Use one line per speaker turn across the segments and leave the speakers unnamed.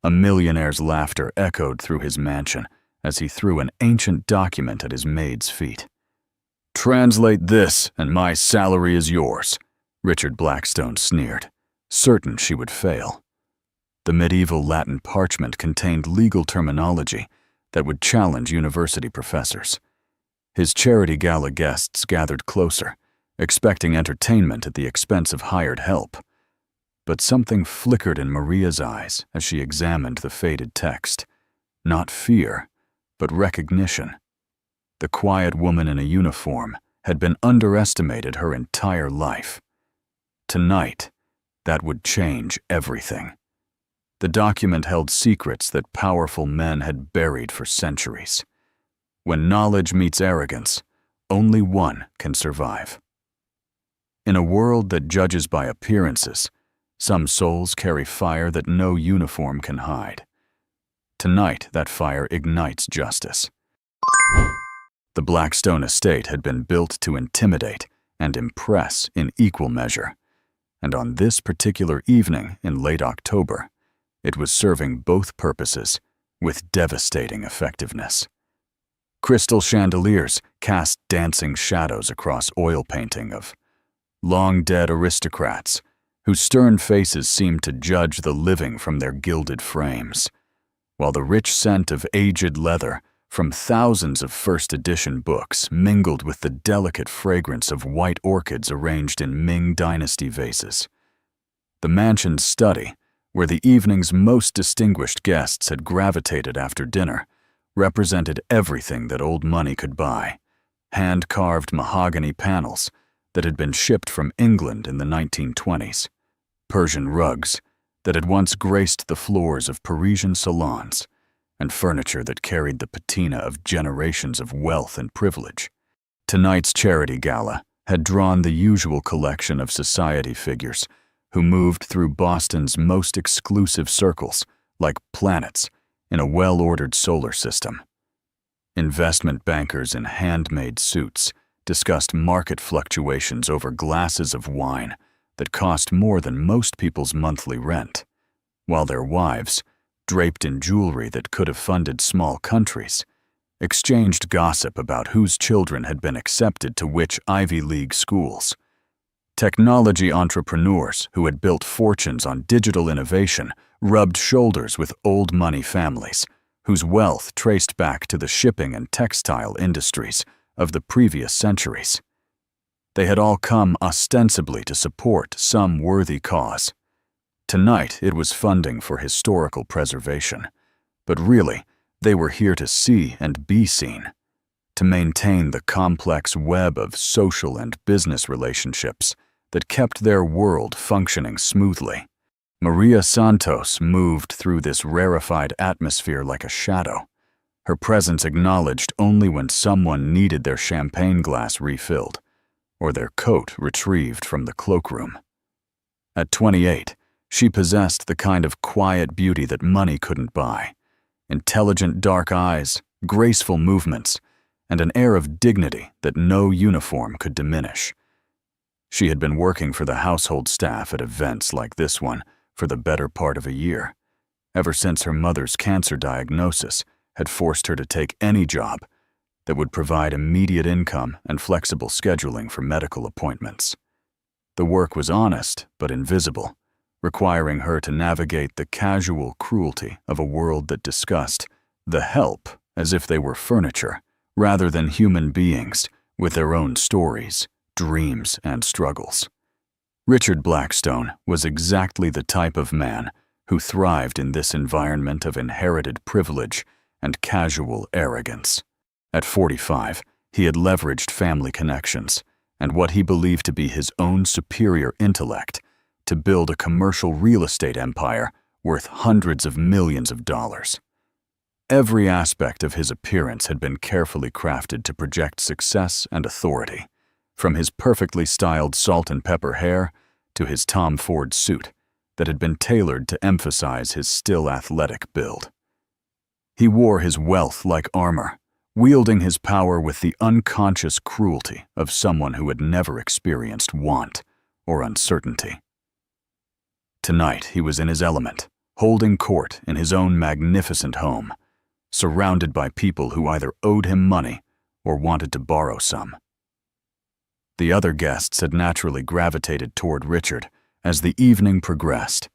A millionaire's laughter echoed through his mansion as he threw an ancient document at his maid's feet. "Translate this, and my salary is yours," Richard Blackstone sneered, certain she would fail. The medieval Latin parchment contained legal terminology that would challenge university professors. His charity gala guests gathered closer, expecting entertainment at the expense of hired help. But something flickered in Maria's eyes as she examined the faded text. Not fear, but recognition. The quiet woman in a uniform had been underestimated her entire life. Tonight, that would change everything. The document held secrets that powerful men had buried for centuries. When knowledge meets arrogance, only one can survive. In a world that judges by appearances, some souls carry fire that no uniform can hide. Tonight, that fire ignites justice. The Blackstone estate had been built to intimidate and impress in equal measure, and on this particular evening in late October, it was serving both purposes with devastating effectiveness. Crystal chandeliers cast dancing shadows across oil painting of long-dead aristocrats whose stern faces seemed to judge the living from their gilded frames, while the rich scent of aged leather from thousands of first-edition books mingled with the delicate fragrance of white orchids arranged in Ming Dynasty vases. The mansion's study, where the evening's most distinguished guests had gravitated after dinner, represented everything that old money could buy: hand-carved mahogany panels that had been shipped from England in the 1920s, Persian rugs that had once graced the floors of Parisian salons, and furniture that carried the patina of generations of wealth and privilege. Tonight's charity gala had drawn the usual collection of society figures who moved through Boston's most exclusive circles like planets in a well-ordered solar system. Investment bankers in handmade suits discussed market fluctuations over glasses of wine that cost more than most people's monthly rent, while their wives, draped in jewelry that could have funded small countries, exchanged gossip about whose children had been accepted to which Ivy League schools. Technology entrepreneurs who had built fortunes on digital innovation rubbed shoulders with old money families whose wealth traced back to the shipping and textile industries of the previous centuries. They had all come ostensibly to support some worthy cause. Tonight it was funding for historical preservation, but really they were here to see and be seen, to maintain the complex web of social and business relationships that kept their world functioning smoothly. Maria Santos moved through this rarefied atmosphere like a shadow, her presence acknowledged only when someone needed their champagne glass refilled or their coat retrieved from the cloakroom. At 28, she possessed the kind of quiet beauty that money couldn't buy: intelligent dark eyes, graceful movements, and an air of dignity that no uniform could diminish. She had been working for the household staff at events like this one for the better part of a year, ever since her mother's cancer diagnosis had forced her to take any job that would provide immediate income and flexible scheduling for medical appointments. The work was honest but invisible, requiring her to navigate the casual cruelty of a world that discussed the help as if they were furniture, rather than human beings with their own stories, dreams, and struggles. Richard Blackstone was exactly the type of man who thrived in this environment of inherited privilege and casual arrogance. At 45, he had leveraged family connections and what he believed to be his own superior intellect to build a commercial real estate empire worth hundreds of millions of dollars. Every aspect of his appearance had been carefully crafted to project success and authority, from his perfectly styled salt and pepper hair to his Tom Ford suit that had been tailored to emphasize his still athletic build. He wore his wealth like armor, wielding his power with the unconscious cruelty of someone who had never experienced want or uncertainty. Tonight he was in his element, holding court in his own magnificent home, surrounded by people who either owed him money or wanted to borrow some. The other guests had naturally gravitated toward Richard as the evening progressed,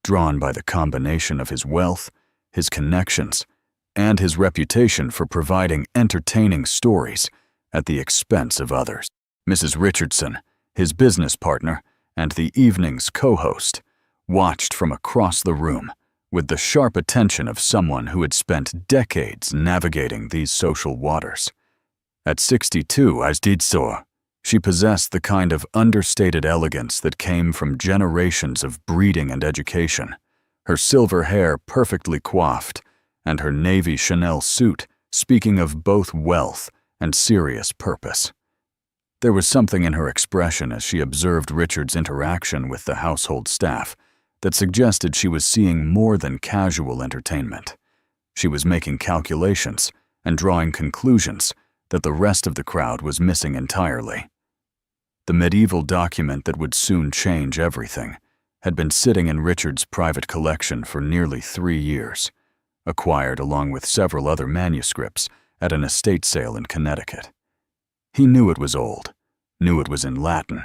drawn by the combination of his wealth, his connections, and his reputation for providing entertaining stories at the expense of others. Mrs. Richardson, his business partner, and the evening's co-host, watched from across the room with the sharp attention of someone who had spent decades navigating these social waters. At 62, as did so, she possessed the kind of understated elegance that came from generations of breeding and education, her silver hair perfectly coiffed, and her navy Chanel suit speaking of both wealth and serious purpose. There was something in her expression as she observed Richard's interaction with the household staff that suggested she was seeing more than casual entertainment. She was making calculations and drawing conclusions that the rest of the crowd was missing entirely. The medieval document that would soon change everything had been sitting in Richard's private collection for nearly 3 years, acquired along with several other manuscripts at an estate sale in Connecticut. He knew it was old, knew it was in Latin,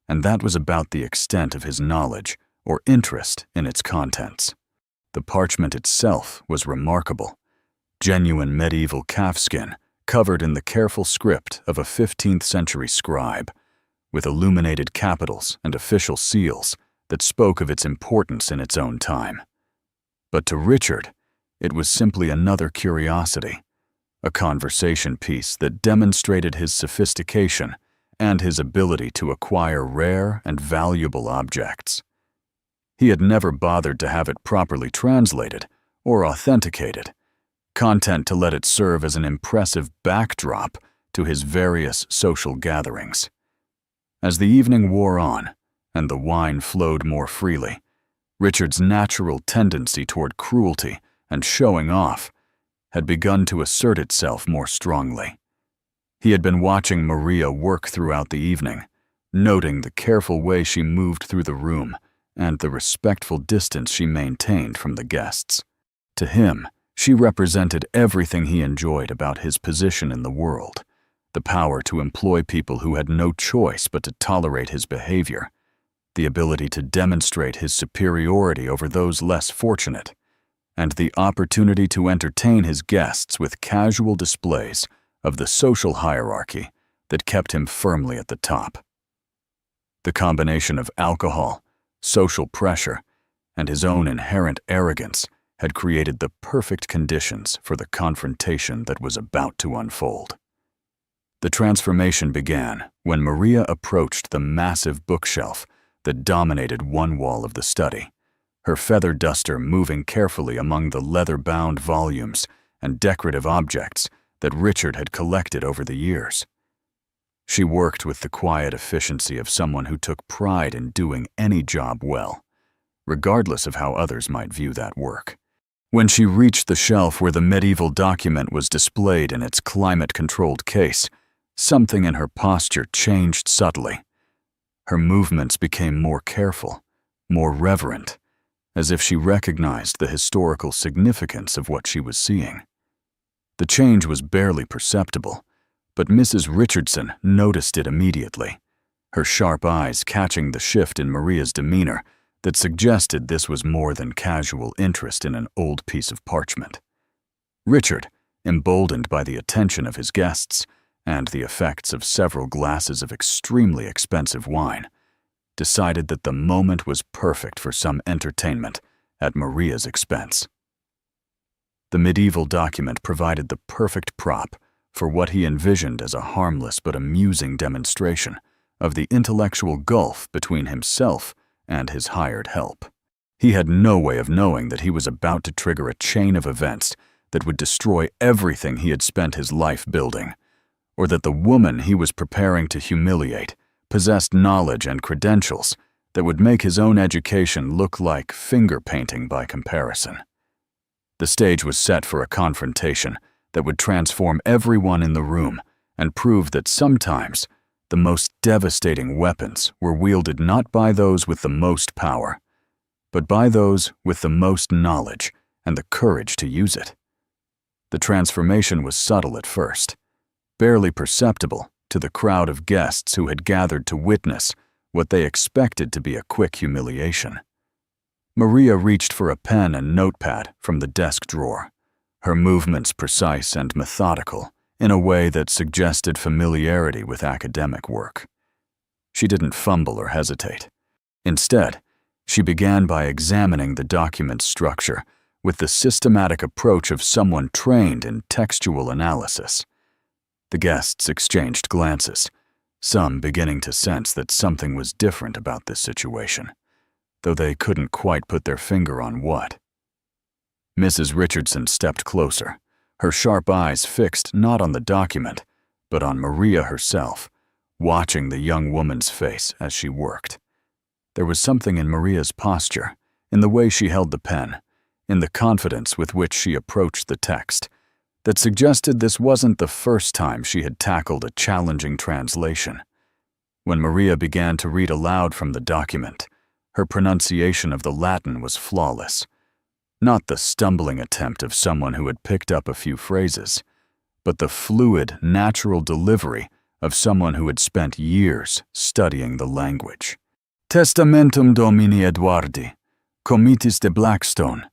and that was about the extent of his knowledge or interest in its contents. The parchment itself was remarkable, genuine medieval calfskin covered in the careful script of a 15th century scribe, with illuminated capitals and official seals that spoke of its importance in its own time. But to Richard, it was simply another curiosity, a conversation piece that demonstrated his sophistication and his ability to acquire rare and valuable objects. He had never bothered to have it properly translated or authenticated, content to let it serve as an impressive backdrop to his various social gatherings. As the evening wore on and the wine flowed more freely, Richard's natural tendency toward cruelty and showing off had begun to assert itself more strongly. He had been watching Maria work throughout the evening, noting the careful way she moved through the room and the respectful distance she maintained from the guests. To him, she represented everything he enjoyed about his position in the world, the power to employ people who had no choice but to tolerate his behavior, the ability to demonstrate his superiority over those less fortunate, and the opportunity to entertain his guests with casual displays of the social hierarchy that kept him firmly at the top. The combination of alcohol, social pressure, and his own inherent arrogance had created the perfect conditions for the confrontation that was about to unfold. The transformation began when Maria approached the massive bookshelf that dominated one wall of the study, her feather duster moving carefully among the leather-bound volumes and decorative objects that Richard had collected over the years. She worked with the quiet efficiency of someone who took pride in doing any job well, regardless of how others might view that work. When she reached the shelf where the medieval document was displayed in its climate-controlled case, something in her posture changed subtly. Her movements became more careful, more reverent, as if she recognized the historical significance of what she was seeing. The change was barely perceptible, but Mrs. Richardson noticed it immediately, her sharp eyes catching the shift in Maria's demeanor that suggested this was more than casual interest in an old piece of parchment. Richard, emboldened by the attention of his guests and the effects of several glasses of extremely expensive wine, decided that the moment was perfect for some entertainment at Maria's expense. The medieval document provided the perfect prop for what he envisioned as a harmless but amusing demonstration of the intellectual gulf between himself and his hired help. He had no way of knowing that he was about to trigger a chain of events that would destroy everything he had spent his life building, or that the woman he was preparing to humiliate possessed knowledge and credentials that would make his own education look like finger painting by comparison. The stage was set for a confrontation that would transform everyone in the room and prove that sometimes the most devastating weapons were wielded not by those with the most power, but by those with the most knowledge and the courage to use it. The transformation was subtle at first, barely perceptible to the crowd of guests who had gathered to witness what they expected to be a quick humiliation. Maria reached for a pen and notepad from the desk drawer, her movements precise and methodical in a way that suggested familiarity with academic work. She didn't fumble or hesitate. Instead, she began by examining the document's structure with the systematic approach of someone trained in textual analysis. The guests exchanged glances, some beginning to sense that something was different about this situation, though they couldn't quite put their finger on what. Mrs. Richardson stepped closer, her sharp eyes fixed not on the document, but on Maria herself, watching the young woman's face as she worked. There was something in Maria's posture, in the way she held the pen, in the confidence with which she approached the text, that suggested this wasn't the first time she had tackled a challenging translation. When Maria began to read aloud from the document, her pronunciation of the Latin was flawless. Not the stumbling attempt of someone who had picked up a few phrases, but the fluid, natural delivery of someone who had spent years studying the language. Testamentum Domini Edwardi, Comitis de Blackstone,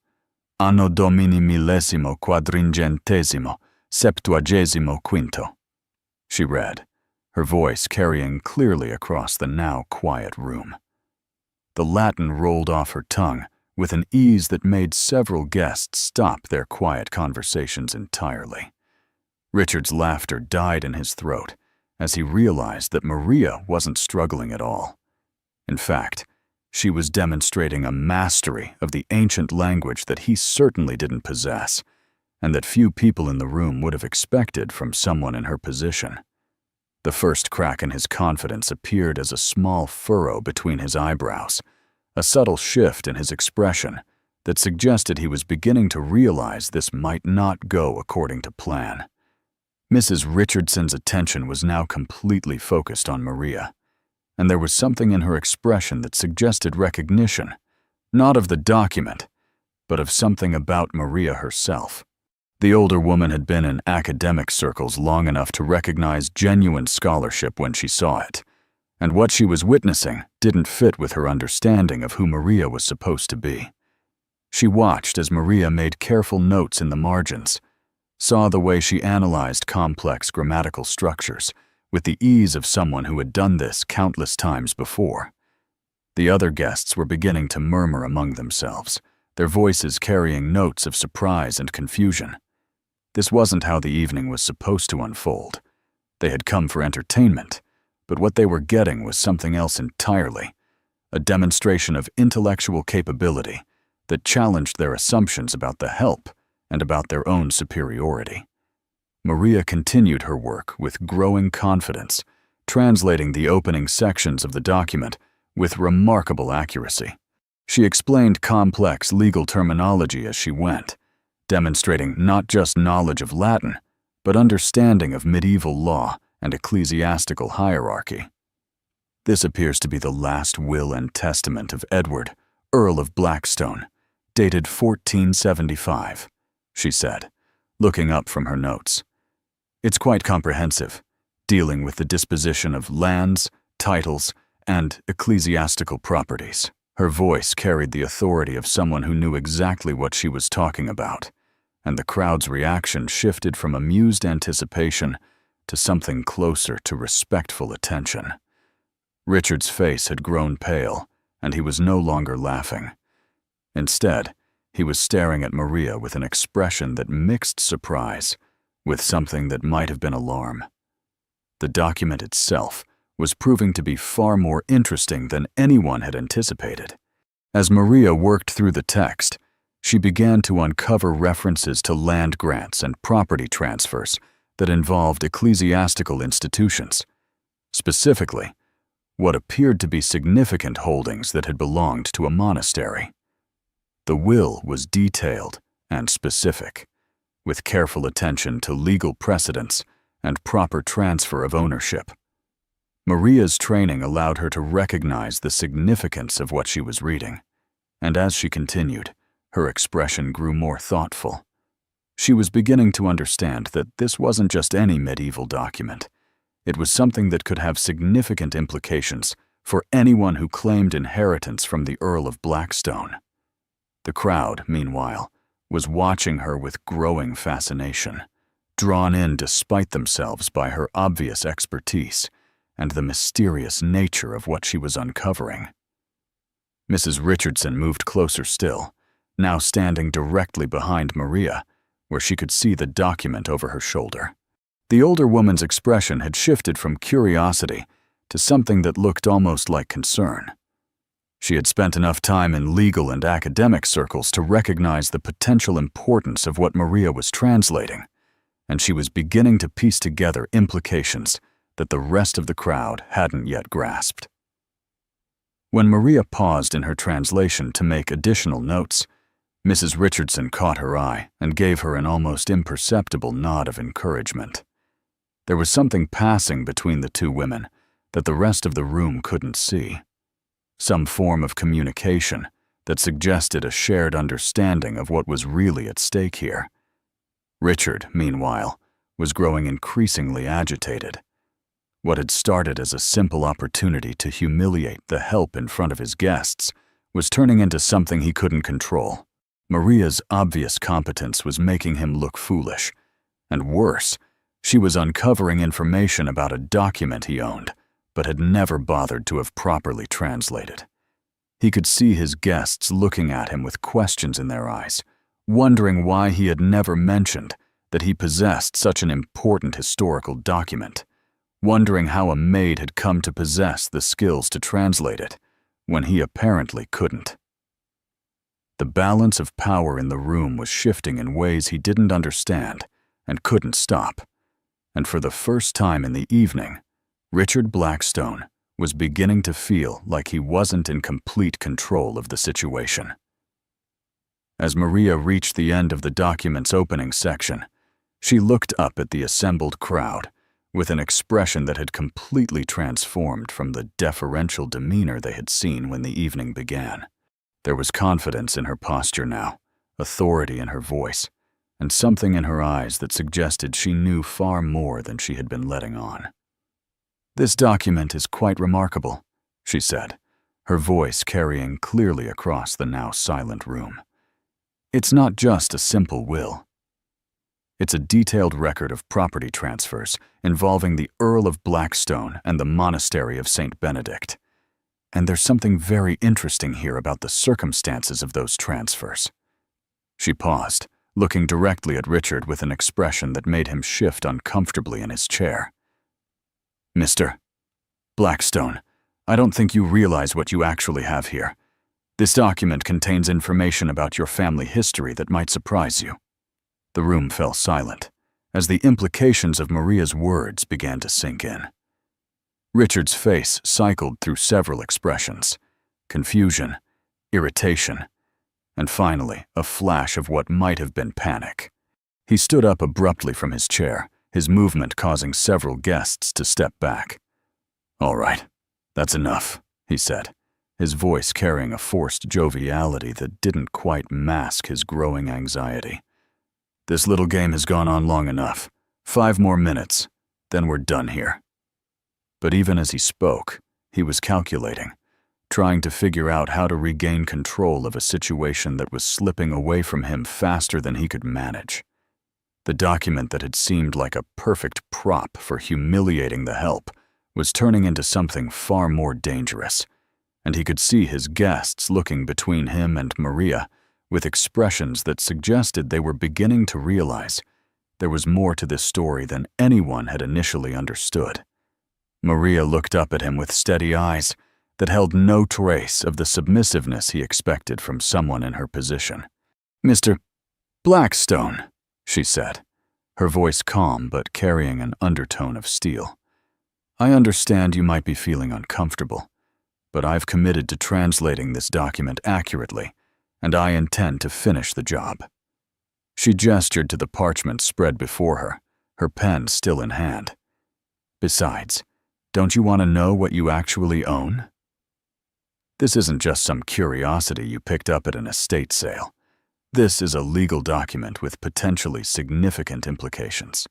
Anno Domini millesimo quadringentesimo septuagesimo quinto, she read, her voice carrying clearly across the now quiet room. The Latin rolled off her tongue with an ease that made several guests stop their quiet conversations entirely. Richard's laughter died in his throat as he realized that Maria wasn't struggling at all. In fact, she was demonstrating a mastery of the ancient language that he certainly didn't possess, and that few people in the room would have expected from someone in her position. The first crack in his confidence appeared as a small furrow between his eyebrows, a subtle shift in his expression that suggested he was beginning to realize this might not go according to plan. Mrs. Richardson's attention was now completely focused on Maria, and there was something in her expression that suggested recognition, not of the document, but of something about Maria herself. The older woman had been in academic circles long enough to recognize genuine scholarship when she saw it, and what she was witnessing didn't fit with her understanding of who Maria was supposed to be. She watched as Maria made careful notes in the margins, saw the way she analyzed complex grammatical structures with the ease of someone who had done this countless times before. The other guests were beginning to murmur among themselves, their voices carrying notes of surprise and confusion. This wasn't how the evening was supposed to unfold. They had come for entertainment, but what they were getting was something else entirely, a demonstration of intellectual capability that challenged their assumptions about the help and about their own superiority. Maria continued her work with growing confidence, translating the opening sections of the document with remarkable accuracy. She explained complex legal terminology as she went, demonstrating not just knowledge of Latin, but understanding of medieval law and ecclesiastical hierarchy. This appears to be the last will and testament of Edward, Earl of Blackstone, dated 1475, she said, looking up from her notes. It's quite comprehensive, dealing with the disposition of lands, titles, and ecclesiastical properties. Her voice carried the authority of someone who knew exactly what she was talking about, and the crowd's reaction shifted from amused anticipation to something closer to respectful attention. Richard's face had grown pale, and he was no longer laughing. Instead, he was staring at Maria with an expression that mixed surprise with something that might have been alarm. The document itself was proving to be far more interesting than anyone had anticipated. As Maria worked through the text, she began to uncover references to land grants and property transfers that involved ecclesiastical institutions, specifically, what appeared to be significant holdings that had belonged to a monastery. The will was detailed and specific, with careful attention to legal precedents and proper transfer of ownership. Maria's training allowed her to recognize the significance of what she was reading, and as she continued, her expression grew more thoughtful. She was beginning to understand that this wasn't just any medieval document. It was something that could have significant implications for anyone who claimed inheritance from the Earl of Blackstone. The crowd, meanwhile, was watching her with growing fascination, drawn in despite themselves by her obvious expertise and the mysterious nature of what she was uncovering. Mrs. Richardson moved closer still, now standing directly behind Maria, where she could see the document over her shoulder. The older woman's expression had shifted from curiosity to something that looked almost like concern. She had spent enough time in legal and academic circles to recognize the potential importance of what Maria was translating, and she was beginning to piece together implications that the rest of the crowd hadn't yet grasped. When Maria paused in her translation to make additional notes, Mrs. Richardson caught her eye and gave her an almost imperceptible nod of encouragement. There was something passing between the two women that the rest of the room couldn't see. Some form of communication that suggested a shared understanding of what was really at stake here. Richard, meanwhile, was growing increasingly agitated. What had started as a simple opportunity to humiliate the help in front of his guests was turning into something he couldn't control. Maria's obvious competence was making him look foolish, and worse, she was uncovering information about a document he owned, but had never bothered to have properly translated. He could see his guests looking at him with questions in their eyes, wondering why he had never mentioned that he possessed such an important historical document, wondering how a maid had come to possess the skills to translate it, when he apparently couldn't. The balance of power in the room was shifting in ways he didn't understand and couldn't stop, and for the first time in the evening, Richard Blackstone was beginning to feel like he wasn't in complete control of the situation. As Maria reached the end of the document's opening section, she looked up at the assembled crowd with an expression that had completely transformed from the deferential demeanor they had seen when the evening began. There was confidence in her posture now, authority in her voice, and something in her eyes that suggested she knew far more than she had been letting on. "This document is quite remarkable," she said, her voice carrying clearly across the now silent room. "It's not just a simple will. It's a detailed record of property transfers involving the Earl of Blackstone and the Monastery of St. Benedict. And there's something very interesting here about the circumstances of those transfers." She paused, looking directly at Richard with an expression that made him shift uncomfortably in his chair. "Mr. Blackstone, I don't think you realize what you actually have here. This document contains information about your family history that might surprise you." The room fell silent as the implications of Maria's words began to sink in. Richard's face cycled through several expressions: confusion, irritation, and finally a flash of what might have been panic. He stood up abruptly from his chair, his movement causing several guests to step back. "All right, that's enough," he said, his voice carrying a forced joviality that didn't quite mask his growing anxiety. "This little game has gone on long enough. 5 more minutes, then we're done here." But even as he spoke, he was calculating, trying to figure out how to regain control of a situation that was slipping away from him faster than he could manage. The document that had seemed like a perfect prop for humiliating the help was turning into something far more dangerous, and he could see his guests looking between him and Maria with expressions that suggested they were beginning to realize there was more to this story than anyone had initially understood. Maria looked up at him with steady eyes that held no trace of the submissiveness he expected from someone in her position. "Mr. Blackstone," she said, her voice calm but carrying an undertone of steel. "I understand you might be feeling uncomfortable, but I've committed to translating this document accurately, and I intend to finish the job." She gestured to the parchment spread before her, her pen still in hand. "Besides, don't you want to know what you actually own?" This isn't just some curiosity you picked up at an estate sale. This is a legal document with potentially significant implications.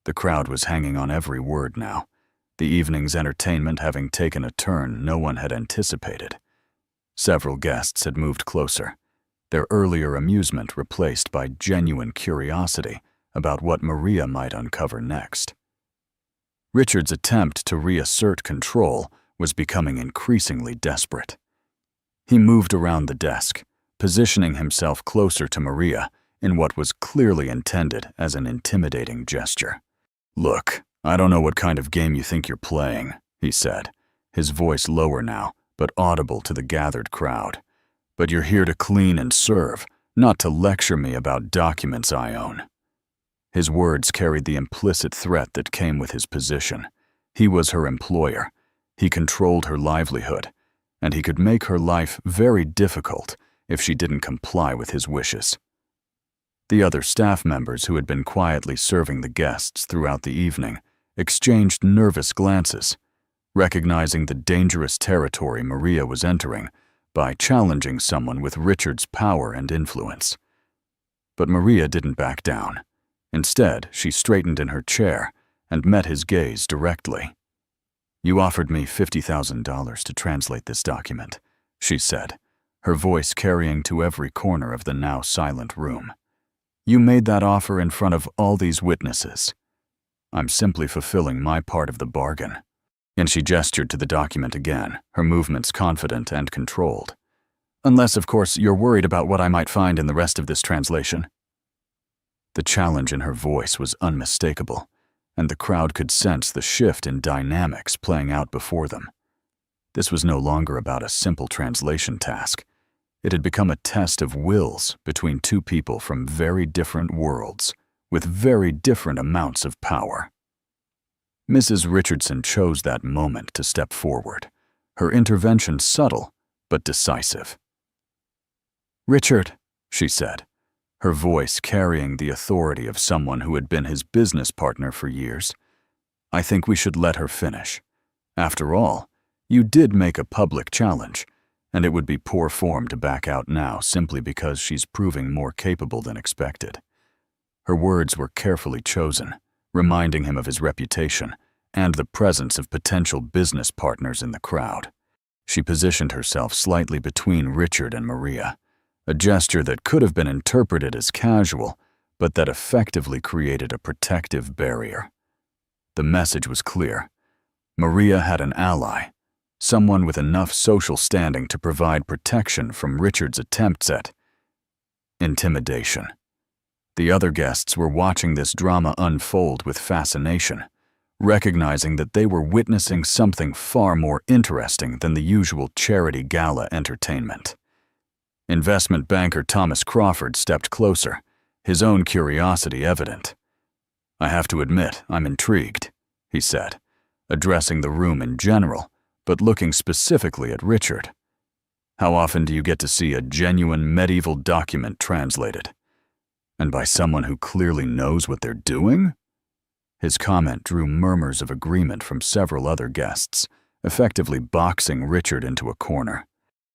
The crowd was hanging on every word now, the evening's entertainment having taken a turn no one had anticipated. Several guests had moved closer, their earlier amusement replaced by genuine curiosity about what Maria might uncover next. Richard's attempt to reassert control was becoming increasingly desperate. He moved around the desk, positioning himself closer to Maria in what was clearly intended as an intimidating gesture. "Look, I don't know what kind of game you think you're playing," he said, his voice lower now, but audible to the gathered crowd. "But you're here to clean and serve, not to lecture me about documents I own." His words carried the implicit threat that came with his position. He was her employer. He controlled her livelihood, and he could make her life very difficult if she didn't comply with his wishes. The other staff members who had been quietly serving the guests throughout the evening exchanged nervous glances, recognizing the dangerous territory Maria was entering by challenging someone with Richard's power and influence. But Maria didn't back down. Instead, she straightened in her chair and met his gaze directly. "You offered me $50,000 to translate this document," she said, her voice carrying to every corner of the now silent room. "You made that offer in front of all these witnesses. I'm simply fulfilling my part of the bargain." And she gestured to the document again, her movements confident and controlled. "Unless, of course, you're worried about what I might find in the rest of this translation." The challenge in her voice was unmistakable, and the crowd could sense the shift in dynamics playing out before them. This was no longer about a simple translation task. It had become a test of wills between two people from very different worlds, with very different amounts of power. Mrs. Richardson chose that moment to step forward, her intervention subtle but decisive. "Richard," she said, her voice carrying the authority of someone who had been his business partner for years, "I think we should let her finish. After all, you did make a public challenge, and it would be poor form to back out now simply because she's proving more capable than expected." Her words were carefully chosen, reminding him of his reputation and the presence of potential business partners in the crowd. She positioned herself slightly between Richard and Maria, a gesture that could have been interpreted as casual, but that effectively created a protective barrier. The message was clear. Maria had an ally, someone with enough social standing to provide protection from Richard's attempts at intimidation. The other guests were watching this drama unfold with fascination, recognizing that they were witnessing something far more interesting than the usual charity gala entertainment. Investment banker Thomas Crawford stepped closer, his own curiosity evident. "I have to admit, I'm intrigued," he said, addressing the room in general, but looking specifically at Richard. "How often do you get to see a genuine medieval document translated? And by someone who clearly knows what they're doing?" His comment drew murmurs of agreement from several other guests, effectively boxing Richard into a corner.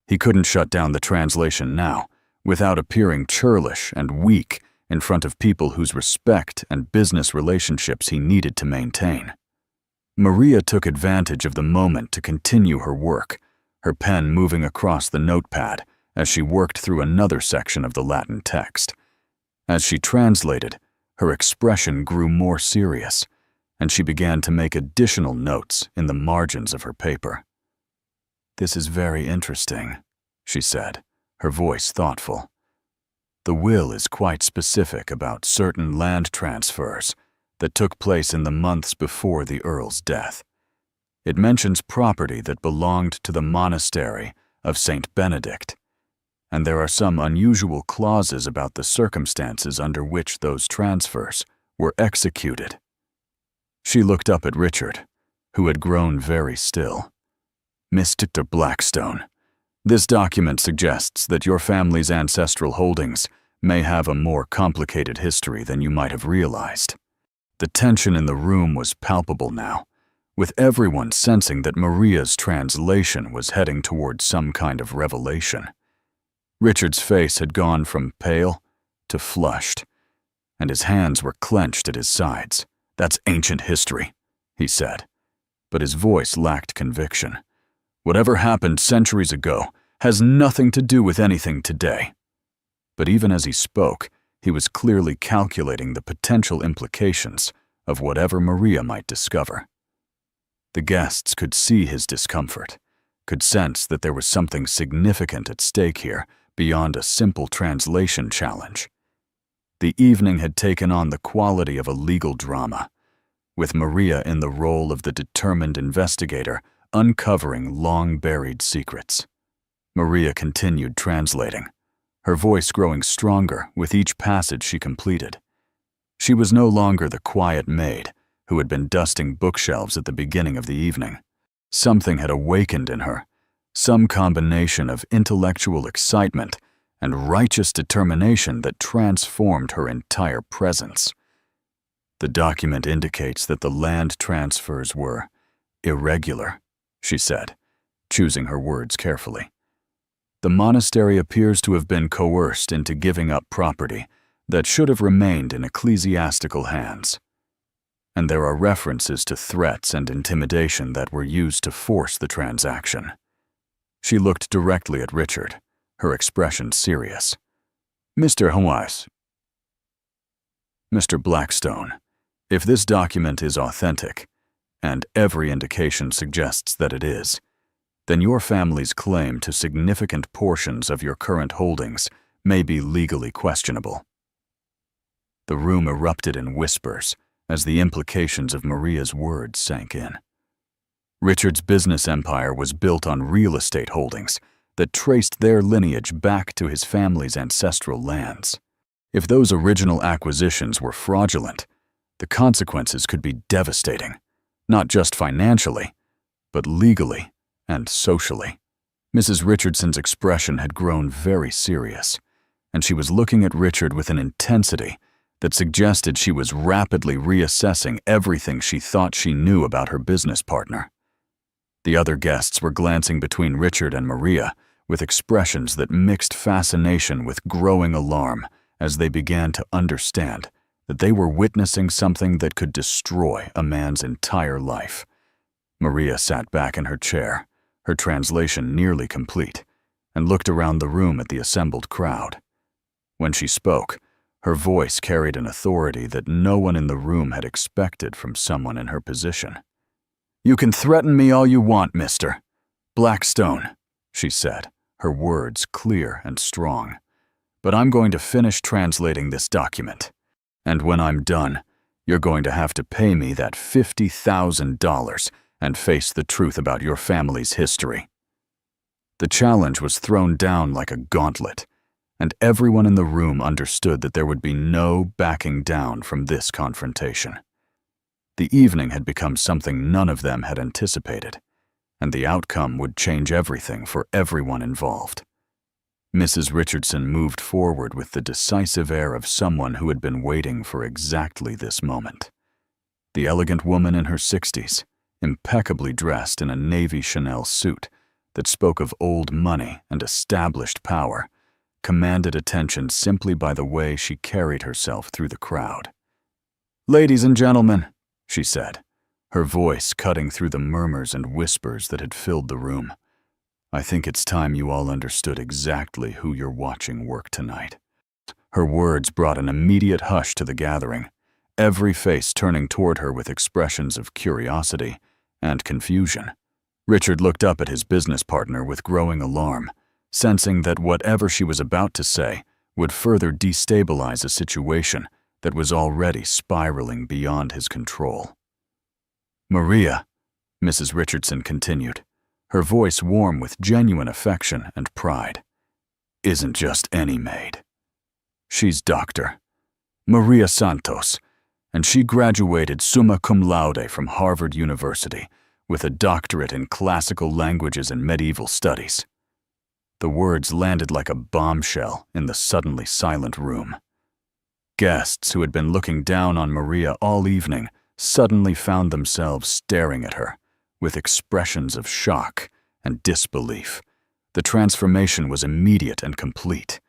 He couldn't shut down the translation now, without appearing churlish and weak in front of people whose respect and business relationships he needed to maintain. Maria took advantage of the moment to continue her work, her pen moving across the notepad as she worked through another section of the Latin text. As she translated, her expression grew more serious, and she began to make additional notes in the margins of her paper. "This is very interesting," she said, her voice thoughtful. "The will is quite specific about certain land transfers that took place in the months before the Earl's death. It mentions property that belonged to the monastery of St. Benedict, and there are some unusual clauses about the circumstances under which those transfers were executed." She looked up at Richard, who had grown very still. "Mr. Blackstone, this document suggests that your family's ancestral holdings may have a more complicated history than you might have realized." The tension in the room was palpable now, with everyone sensing that Maria's translation was heading towards some kind of revelation. Richard's face had gone from pale to flushed, and his hands were clenched at his sides. "That's ancient history," he said, but his voice lacked conviction. "Whatever happened centuries ago has nothing to do with anything today." But even as he spoke, he was clearly calculating the potential implications of whatever Maria might discover. The guests could see his discomfort, could sense that there was something significant at stake here beyond a simple translation challenge. The evening had taken on the quality of a legal drama, with Maria in the role of the determined investigator uncovering long-buried secrets. Maria continued translating, her voice growing stronger with each passage she completed. She was no longer the quiet maid who had been dusting bookshelves at the beginning of the evening. Something had awakened in her, some combination of intellectual excitement and righteous determination that transformed her entire presence. "The document indicates that the land transfers were irregular," she said, choosing her words carefully. "The monastery appears to have been coerced into giving up property that should have remained in ecclesiastical hands. And there are references to threats and intimidation that were used to force the transaction." She looked directly at Richard, her expression serious. "Mr. Hawaii, Mr. Blackstone, if this document is authentic, and every indication suggests that it is, then your family's claim to significant portions of your current holdings may be legally questionable." The room erupted in whispers as the implications of Maria's words sank in. Richard's business empire was built on real estate holdings that traced their lineage back to his family's ancestral lands. If those original acquisitions were fraudulent, the consequences could be devastating, not just financially, but legally and socially. Mrs. Richardson's expression had grown very serious, and she was looking at Richard with an intensity that suggested she was rapidly reassessing everything she thought she knew about her business partner. The other guests were glancing between Richard and Maria with expressions that mixed fascination with growing alarm as they began to understand that they were witnessing something that could destroy a man's entire life. Maria sat back in her chair, her translation nearly complete, and looked around the room at the assembled crowd. When she spoke, her voice carried an authority that no one in the room had expected from someone in her position. "You can threaten me all you want, Mr. Blackstone," she said, her words clear and strong. "But I'm going to finish translating this document. And when I'm done, you're going to have to pay me that $50,000 and face the truth about your family's history." The challenge was thrown down like a gauntlet, and everyone in the room understood that there would be no backing down from this confrontation. The evening had become something none of them had anticipated, and the outcome would change everything for everyone involved. Mrs. Richardson moved forward with the decisive air of someone who had been waiting for exactly this moment. The elegant woman in her 60s, impeccably dressed in a navy Chanel suit that spoke of old money and established power, commanded attention simply by the way she carried herself through the crowd. "Ladies and gentlemen," she said, her voice cutting through the murmurs and whispers that had filled the room, "I think it's time you all understood exactly who you're watching work tonight." Her words brought an immediate hush to the gathering, every face turning toward her with expressions of curiosity and confusion. Richard looked up at his business partner with growing alarm, sensing that whatever she was about to say would further destabilize a situation that was already spiraling beyond his control. "Maria," Mrs. Richardson continued, her voice warm with genuine affection and pride, "isn't just any maid. She's Dr. Maria Santos, and she graduated summa cum laude from Harvard University with a doctorate in classical languages and medieval studies." The words landed like a bombshell in the suddenly silent room. Guests who had been looking down on Maria all evening suddenly found themselves staring at her with expressions of shock and disbelief. The transformation was immediate and complete.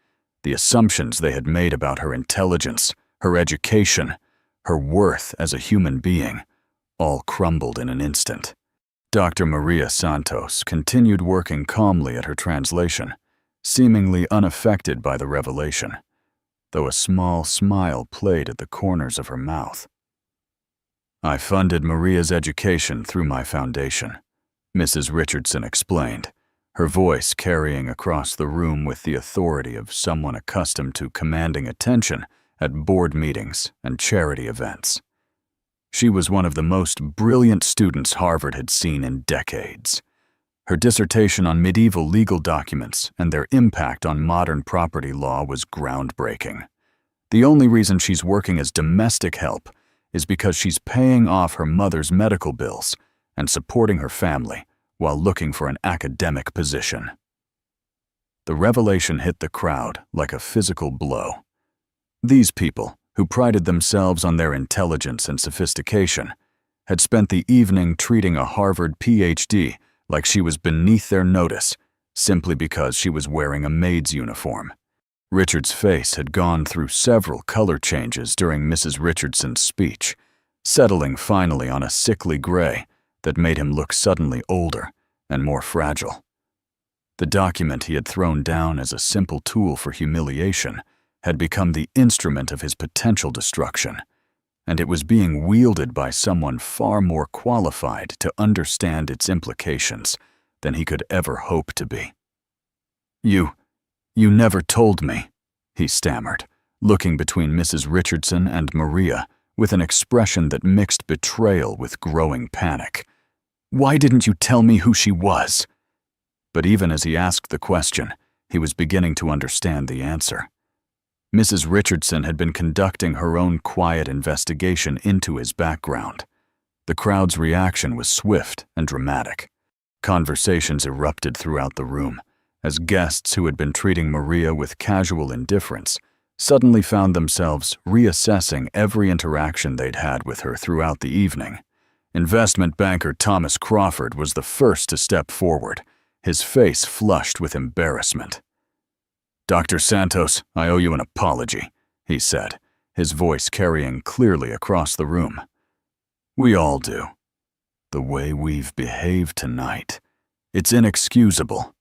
The assumptions they had made about her intelligence, her education, her worth as a human being, all crumbled in an instant. Dr. Maria Santos continued working calmly at her translation, seemingly unaffected by the revelation, though a small smile played at the corners of her mouth. "I funded Maria's education through my foundation," Mrs. Richardson explained, her voice carrying across the room with the authority of someone accustomed to commanding attention at board meetings and charity events. She was one of the most brilliant students Harvard had seen in decades. Her dissertation on medieval legal documents and their impact on modern property law was groundbreaking. The only reason she's working as domestic help is because she's paying off her mother's medical bills and supporting her family while looking for an academic position. The revelation hit the crowd like a physical blow. These people, who prided themselves on their intelligence and sophistication, had spent the evening treating a Harvard PhD like she was beneath their notice simply because she was wearing a maid's uniform. Richard's face had gone through several color changes during Mrs. Richardson's speech, settling finally on a sickly gray that made him look suddenly older and more fragile. The document he had thrown down as a simple tool for humiliation had become the instrument of his potential destruction, and it was being wielded by someone far more qualified to understand its implications than he could ever hope to be. You never told me," he stammered, looking between Mrs. Richardson and Maria with an expression that mixed betrayal with growing panic. "Why didn't you tell me who she was?" But even as he asked the question, he was beginning to understand the answer. Mrs. Richardson had been conducting her own quiet investigation into his background. The crowd's reaction was swift and dramatic. Conversations erupted throughout the room, as guests who had been treating Maria with casual indifference suddenly found themselves reassessing every interaction they'd had with her throughout the evening. Investment banker Thomas Crawford was the first to step forward, his face flushed with embarrassment. "Dr. Santos, I owe you an apology," he said, his voice carrying clearly across the room. "We all do. The way we've behaved tonight, it's inexcusable."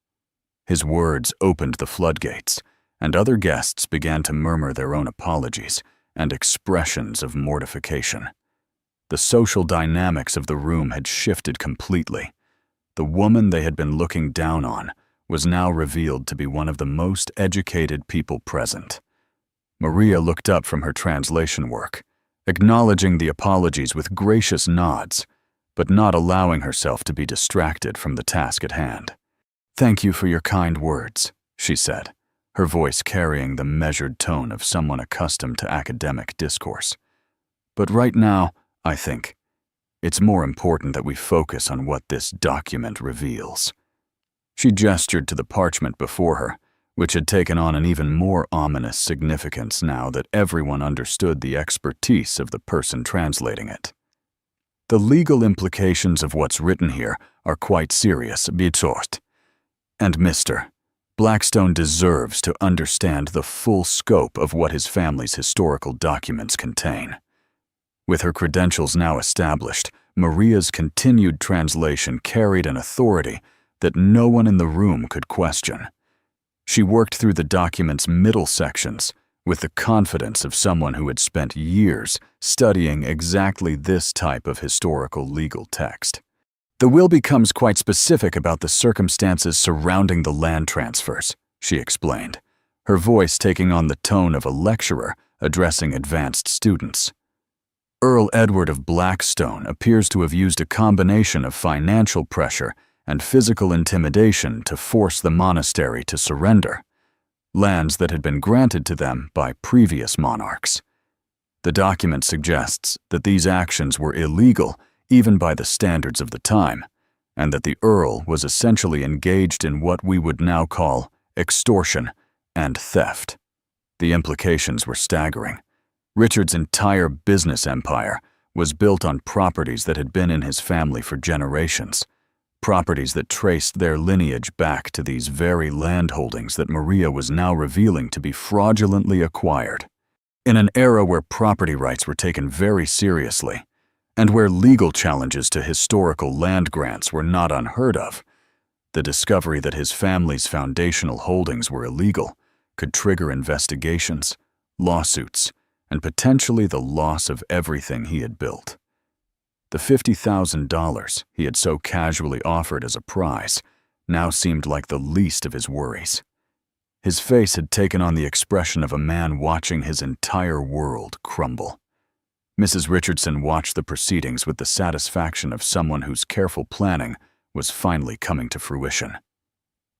His words opened the floodgates, and other guests began to murmur their own apologies and expressions of mortification. The social dynamics of the room had shifted completely. The woman they had been looking down on was now revealed to be one of the most educated people present. Maria looked up from her translation work, acknowledging the apologies with gracious nods, but not allowing herself to be distracted from the task at hand. "Thank you for your kind words," she said, her voice carrying the measured tone of someone accustomed to academic discourse. "But right now, I think, it's more important that we focus on what this document reveals." She gestured to the parchment before her, which had taken on an even more ominous significance now that everyone understood the expertise of the person translating it. "The legal implications of what's written here are quite serious, Beatsort. And Mr. Blackstone deserves to understand the full scope of what his family's historical documents contain." With her credentials now established, Maria's continued translation carried an authority that no one in the room could question. She worked through the document's middle sections with the confidence of someone who had spent years studying exactly this type of historical legal text. "The will becomes quite specific about the circumstances surrounding the land transfers," she explained, her voice taking on the tone of a lecturer addressing advanced students. "Earl Edward of Blackstone appears to have used a combination of financial pressure and physical intimidation to force the monastery to surrender lands that had been granted to them by previous monarchs. The document suggests that these actions were illegal even by the standards of the time, and that the Earl was essentially engaged in what we would now call extortion and theft. The implications were staggering. Richard's entire business empire was built on properties that had been in his family for generations, properties that traced their lineage back to these very landholdings that Maria was now revealing to be fraudulently acquired. In an era where property rights were taken very seriously, and where legal challenges to historical land grants were not unheard of, the discovery that his family's foundational holdings were illegal could trigger investigations, lawsuits, and potentially the loss of everything he had built. The $50,000 he had so casually offered as a prize now seemed like the least of his worries. His face had taken on the expression of a man watching his entire world crumble. Mrs. Richardson watched the proceedings with the satisfaction of someone whose careful planning was finally coming to fruition.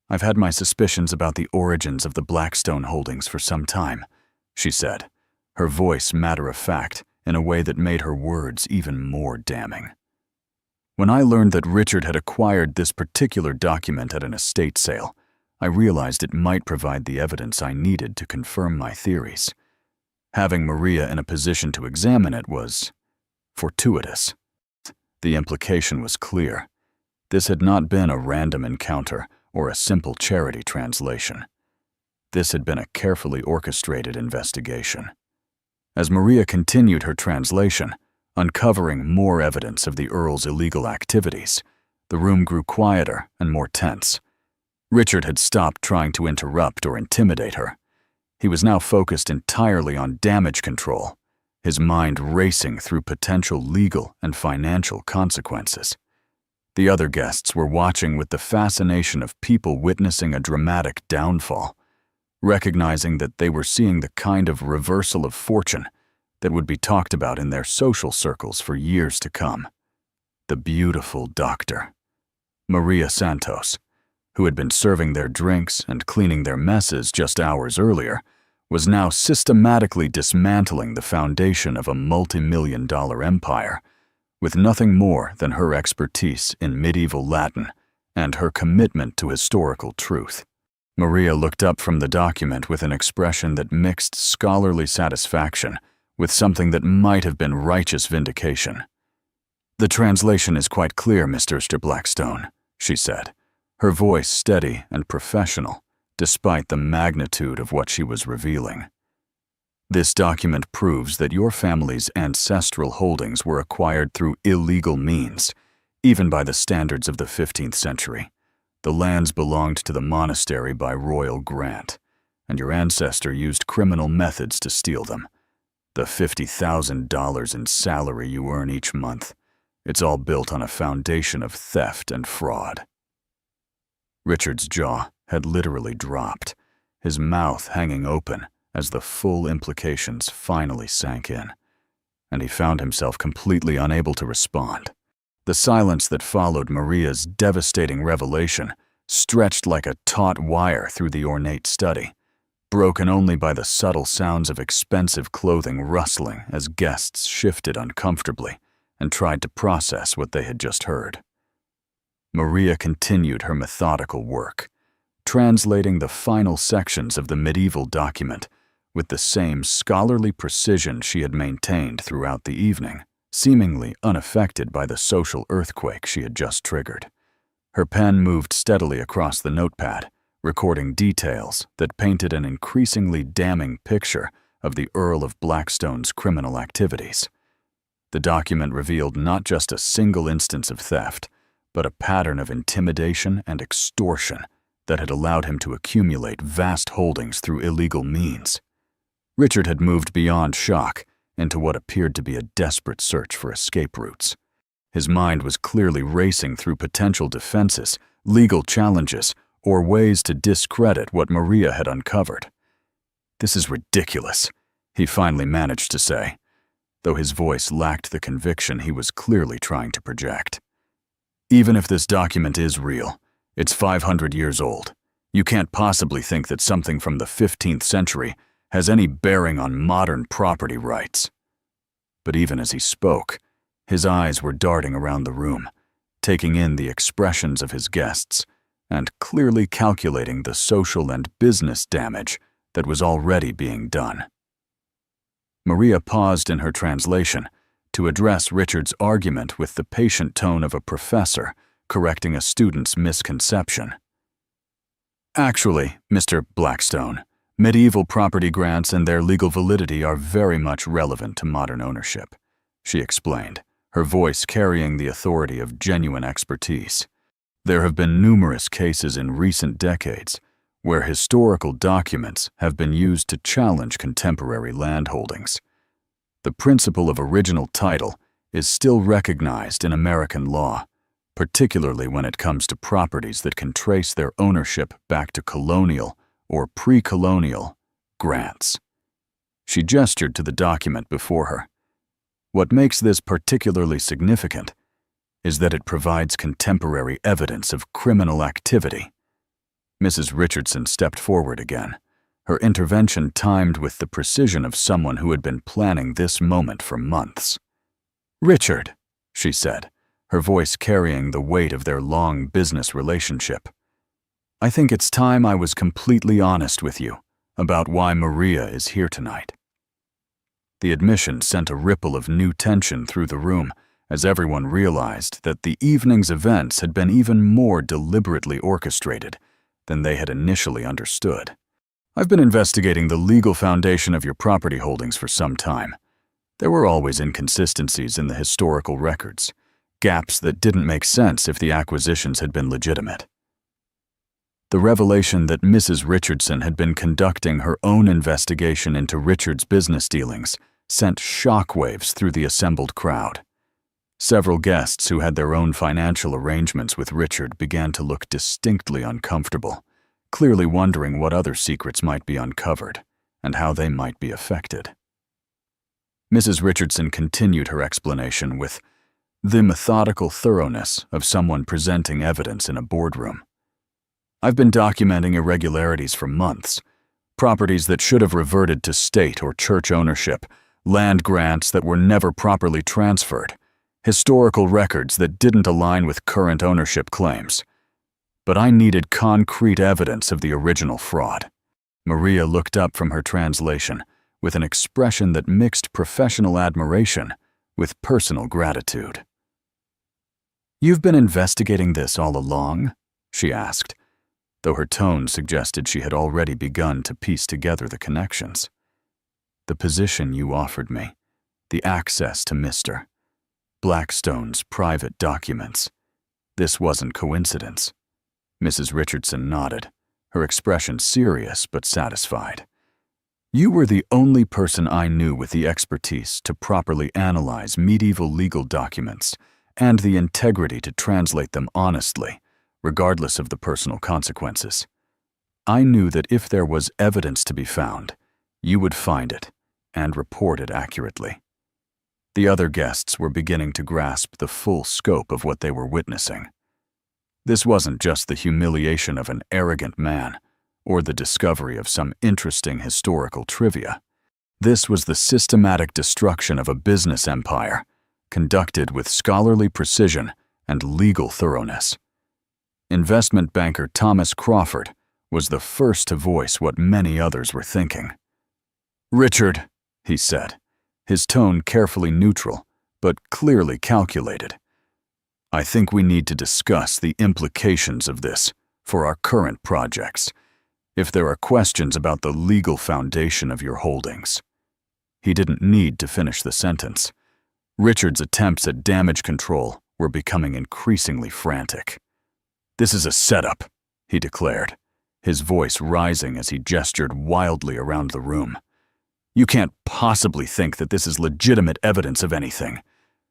"I've had my suspicions about the origins of the Blackstone holdings for some time," she said, her voice matter-of-fact in a way that made her words even more damning. "When I learned that Richard had acquired this particular document at an estate sale, I realized it might provide the evidence I needed to confirm my theories. Having Maria in a position to examine it was fortuitous. The implication was clear. This had not been a random encounter or a simple charity translation. This had been a carefully orchestrated investigation. As Maria continued her translation, uncovering more evidence of the Earl's illegal activities, the room grew quieter and more tense. Richard had stopped trying to interrupt or intimidate her. He was now focused entirely on damage control, his mind racing through potential legal and financial consequences. The other guests were watching with the fascination of people witnessing a dramatic downfall, recognizing that they were seeing the kind of reversal of fortune that would be talked about in their social circles for years to come. The beautiful doctor, Maria Santos, who had been serving their drinks and cleaning their messes just hours earlier, was now systematically dismantling the foundation of a multi-million-dollar empire, with nothing more than her expertise in medieval Latin and her commitment to historical truth. Maria looked up from the document with an expression that mixed scholarly satisfaction with something that might have been righteous vindication. "The translation is quite clear, Mr. Blackstone," she said, her voice steady and professional, despite the magnitude of what she was revealing. "This document proves that your family's ancestral holdings were acquired through illegal means, even by the standards of the 15th century. The lands belonged to the monastery by royal grant, and your ancestor used criminal methods to steal them. The $50,000 in salary you earn each month, it's all built on a foundation of theft and fraud." Richard's jaw had literally dropped, his mouth hanging open as the full implications finally sank in, and he found himself completely unable to respond. The silence that followed Maria's devastating revelation stretched like a taut wire through the ornate study, broken only by the subtle sounds of expensive clothing rustling as guests shifted uncomfortably and tried to process what they had just heard. Maria continued her methodical work, translating the final sections of the medieval document with the same scholarly precision she had maintained throughout the evening, seemingly unaffected by the social earthquake she had just triggered. Her pen moved steadily across the notepad, recording details that painted an increasingly damning picture of the Earl of Blackstone's criminal activities. The document revealed not just a single instance of theft, but a pattern of intimidation and extortion that had allowed him to accumulate vast holdings through illegal means. Richard had moved beyond shock into what appeared to be a desperate search for escape routes. His mind was clearly racing through potential defenses, legal challenges, or ways to discredit what Maria had uncovered. "This is ridiculous," he finally managed to say, though his voice lacked the conviction he was clearly trying to project. "Even if this document is real, it's 500 years old. You can't possibly think that something from the 15th century has any bearing on modern property rights." But even as he spoke, his eyes were darting around the room, taking in the expressions of his guests and clearly calculating the social and business damage that was already being done. Maria paused in her translation to address Richard's argument with the patient tone of a professor correcting a student's misconception. "Actually, Mr. Blackstone, medieval property grants and their legal validity are very much relevant to modern ownership," she explained, her voice carrying the authority of genuine expertise. "There have been numerous cases in recent decades where historical documents have been used to challenge contemporary landholdings. The principle of original title is still recognized in American law, particularly when it comes to properties that can trace their ownership back to colonial or pre-colonial grants." She gestured to the document before her. "What makes this particularly significant is that it provides contemporary evidence of criminal activity." Mrs. Richardson stepped forward again, her intervention timed with the precision of someone who had been planning this moment for months. "Richard," she said, her voice carrying the weight of their long business relationship, "I think it's time I was completely honest with you about why Maria is here tonight." The admission sent a ripple of new tension through the room as everyone realized that the evening's events had been even more deliberately orchestrated than they had initially understood. "I've been investigating the legal foundation of your property holdings for some time. There were always inconsistencies in the historical records, gaps that didn't make sense if the acquisitions had been legitimate." The revelation that Mrs. Richardson had been conducting her own investigation into Richard's business dealings sent shockwaves through the assembled crowd. Several guests who had their own financial arrangements with Richard began to look distinctly uncomfortable, clearly wondering what other secrets might be uncovered and how they might be affected. Mrs. Richardson continued her explanation with the methodical thoroughness of someone presenting evidence in a boardroom. "I've been documenting irregularities for months, properties that should have reverted to state or church ownership, land grants that were never properly transferred, historical records that didn't align with current ownership claims. But I needed concrete evidence of the original fraud." Maria looked up from her translation with an expression that mixed professional admiration with personal gratitude. "You've been investigating this all along?" she asked, though her tone suggested she had already begun to piece together the connections. "The position you offered me, the access to Mr. Blackstone's private documents. This wasn't coincidence." Mrs. Richardson nodded, her expression serious but satisfied. "You were the only person I knew with the expertise to properly analyze medieval legal documents and the integrity to translate them honestly, regardless of the personal consequences. I knew that if there was evidence to be found, you would find it and report it accurately." The other guests were beginning to grasp the full scope of what they were witnessing. This wasn't just the humiliation of an arrogant man or the discovery of some interesting historical trivia. This was the systematic destruction of a business empire, conducted with scholarly precision and legal thoroughness. Investment banker Thomas Crawford was the first to voice what many others were thinking. "Richard," he said, his tone carefully neutral, but clearly calculated, "I think we need to discuss the implications of this for our current projects, if there are questions about the legal foundation of your holdings." He didn't need to finish the sentence. Richard's attempts at damage control were becoming increasingly frantic. "This is a setup," he declared, his voice rising as he gestured wildly around the room. "You can't possibly think that this is legitimate evidence of anything.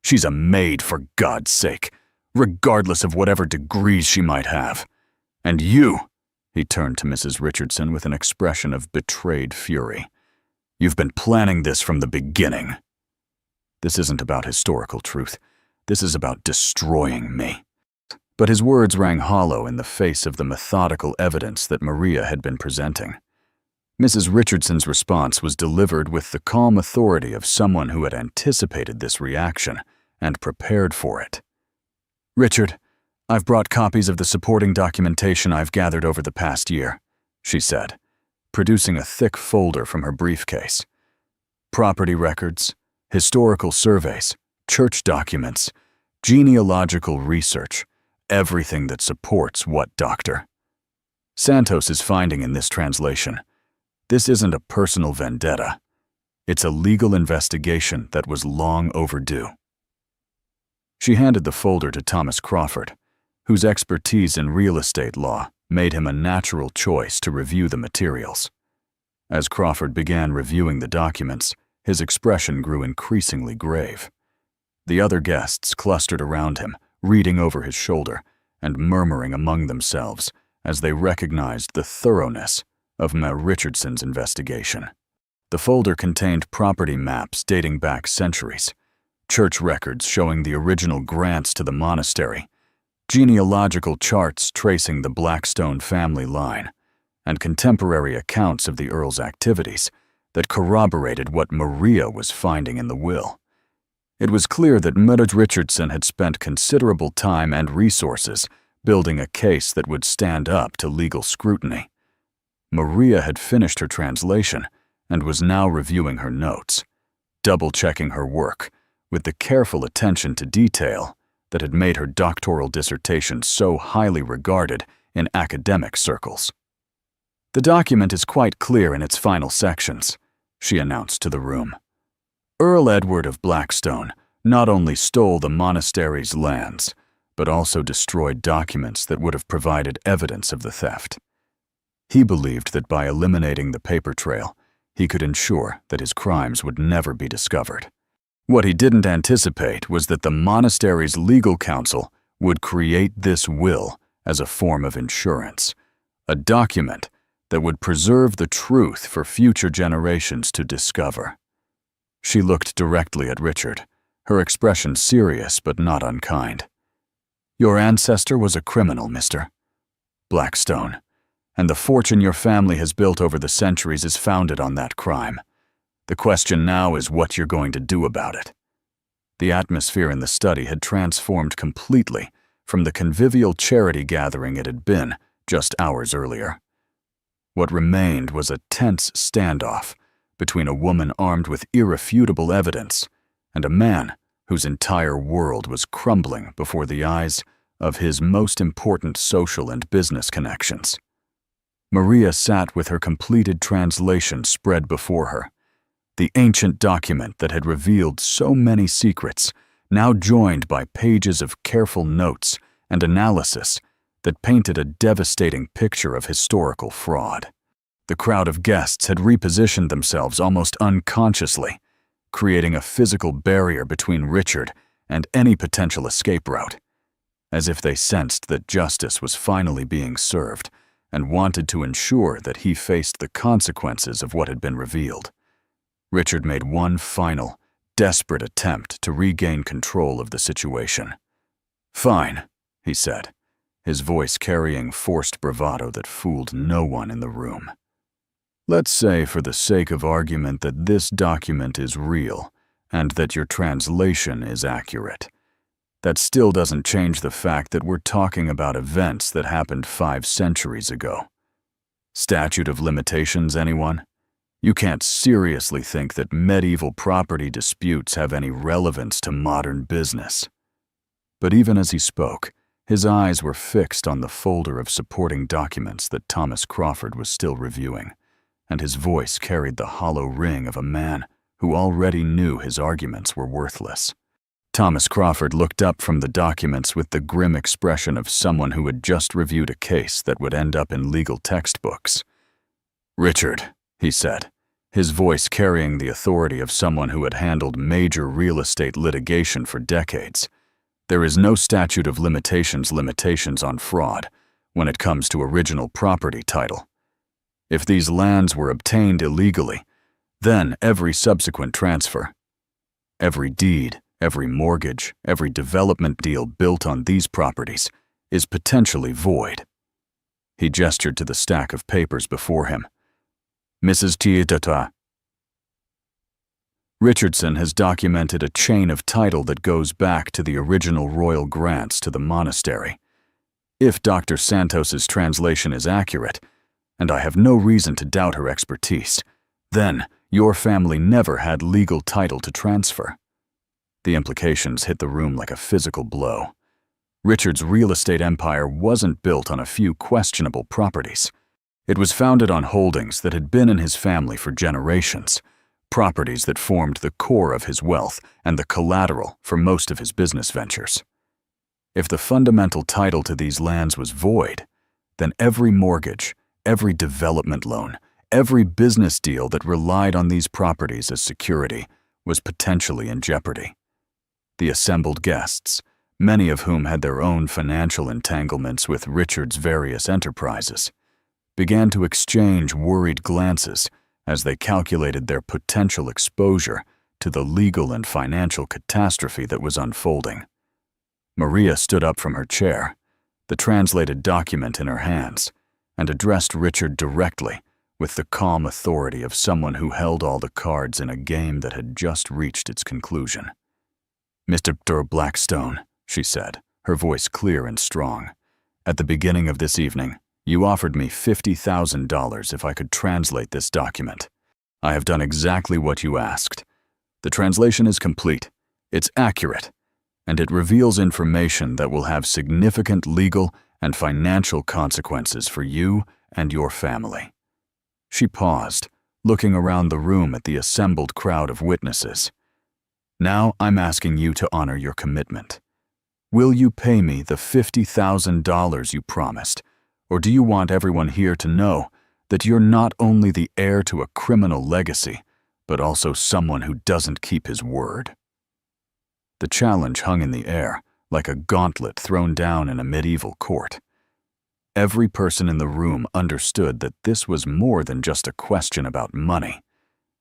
She's a maid, for God's sake, regardless of whatever degrees she might have. And you," he turned to Mrs. Richardson with an expression of betrayed fury, "you've been planning this from the beginning. This isn't about historical truth. This is about destroying me." But his words rang hollow in the face of the methodical evidence that Maria had been presenting. Mrs. Richardson's response was delivered with the calm authority of someone who had anticipated this reaction and prepared for it. "Richard, I've brought copies of the supporting documentation I've gathered over the past year," she said, producing a thick folder from her briefcase. "Property records, historical surveys, church documents, genealogical research, everything that supports what doctor. Santos is finding in this translation. This isn't a personal vendetta. It's a legal investigation that was long overdue. She handed the folder to Thomas Crawford, whose expertise in real estate law made him a natural choice to review the materials. As Crawford began reviewing the documents, his expression grew increasingly grave. The other guests clustered around him, reading over his shoulder and murmuring among themselves as they recognized the thoroughness of Mayor Richardson's investigation. The folder contained property maps dating back centuries, church records showing the original grants to the monastery, genealogical charts tracing the Blackstone family line, and contemporary accounts of the Earl's activities that corroborated what Maria was finding in the will. It was clear that Meredith Richardson had spent considerable time and resources building a case that would stand up to legal scrutiny. Maria had finished her translation and was now reviewing her notes, double-checking her work with the careful attention to detail that had made her doctoral dissertation so highly regarded in academic circles. "The document is quite clear in its final sections," she announced to the room. "Earl Edward of Blackstone not only stole the monastery's lands, but also destroyed documents that would have provided evidence of the theft. He believed that by eliminating the paper trail, he could ensure that his crimes would never be discovered. What he didn't anticipate was that the monastery's legal counsel would create this will as a form of insurance, a document that would preserve the truth for future generations to discover." She looked directly at Richard, her expression serious but not unkind. "Your ancestor was a criminal, Mr. Blackstone, and the fortune your family has built over the centuries is founded on that crime. The question now is what you're going to do about it." The atmosphere in the study had transformed completely from the convivial charity gathering it had been just hours earlier. What remained was a tense standoff between a woman armed with irrefutable evidence and a man whose entire world was crumbling before the eyes of his most important social and business connections. Maria sat with her completed translation spread before her, the ancient document that had revealed so many secrets, now joined by pages of careful notes and analysis that painted a devastating picture of historical fraud. The crowd of guests had repositioned themselves almost unconsciously, creating a physical barrier between Richard and any potential escape route, as if they sensed that justice was finally being served and wanted to ensure that he faced the consequences of what had been revealed. Richard made one final, desperate attempt to regain control of the situation. "Fine," he said, his voice carrying forced bravado that fooled no one in the room. "Let's say for the sake of argument that this document is real and that your translation is accurate. That still doesn't change the fact that we're talking about events that happened 5 centuries ago. Statute of limitations, anyone? You can't seriously think that medieval property disputes have any relevance to modern business." But even as he spoke, his eyes were fixed on the folder of supporting documents that Thomas Crawford was still reviewing, and his voice carried the hollow ring of a man who already knew his arguments were worthless. Thomas Crawford looked up from the documents with the grim expression of someone who had just reviewed a case that would end up in legal textbooks. "Richard," he said, his voice carrying the authority of someone who had handled major real estate litigation for decades, "there is no statute of limitations on fraud when it comes to original property title. If these lands were obtained illegally, then every subsequent transfer, every deed, every mortgage, every development deal built on these properties is potentially void." He gestured to the stack of papers before him. "Mrs. Tiedata. Richardson has documented a chain of title that goes back to the original royal grants to the monastery. If Dr. Santos's translation is accurate, and I have no reason to doubt her expertise, then your family never had legal title to transfer. The implications hit the room like a physical blow. Richard's real estate empire wasn't built on a few questionable properties. It was founded on holdings that had been in his family for generations, properties that formed the core of his wealth and the collateral for most of his business ventures. If the fundamental title to these lands was void, then every mortgage, every development loan, every business deal that relied on these properties as security was potentially in jeopardy. The assembled guests, many of whom had their own financial entanglements with Richard's various enterprises, began to exchange worried glances as they calculated their potential exposure to the legal and financial catastrophe that was unfolding. Maria stood up from her chair, the translated document in her hands, and addressed Richard directly with the calm authority of someone who held all the cards in a game that had just reached its conclusion. "Mr. Blackstone," she said, her voice clear and strong, "at the beginning of this evening, you offered me $50,000 if I could translate this document. I have done exactly what you asked. The translation is complete, it's accurate, and it reveals information that will have significant legal and financial consequences for you and your family." She paused, looking around the room at the assembled crowd of witnesses. "Now I'm asking you to honor your commitment. Will you pay me the $50,000 you promised, or do you want everyone here to know that you're not only the heir to a criminal legacy, but also someone who doesn't keep his word?" The challenge hung in the air, like a gauntlet thrown down in a medieval court. Every person in the room understood that this was more than just a question about money.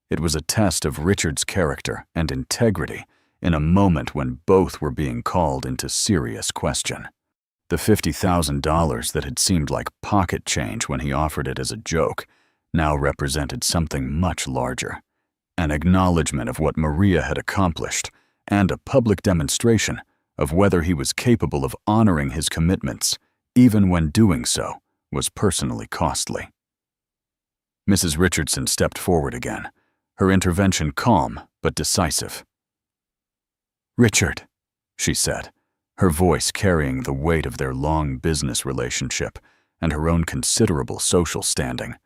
It was a test of Richard's character and integrity in a moment when both were being called into serious question. The $50,000 that had seemed like pocket change when he offered it as a joke now represented something much larger, an acknowledgement of what Maria had accomplished and a public demonstration of whether he was capable of honoring his commitments, even when doing so was personally costly. Mrs. Richardson stepped forward again, her intervention calm but decisive. "Richard," she said, her voice carrying the weight of their long business relationship and her own considerable social standing,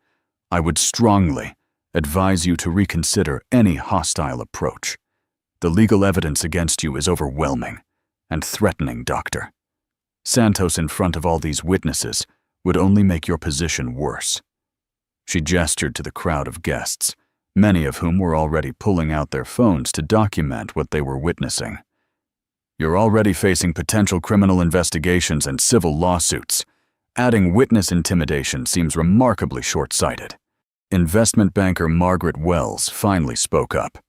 "I would strongly advise you to reconsider any hostile approach. The legal evidence against you is overwhelming and threatening, Doctor. Santos in front of all these witnesses would only make your position worse." She gestured to the crowd of guests, many of whom were already pulling out their phones to document what they were witnessing. "You're already facing potential criminal investigations and civil lawsuits. Adding witness intimidation seems remarkably short-sighted." Investment banker Margaret Wells finally spoke up.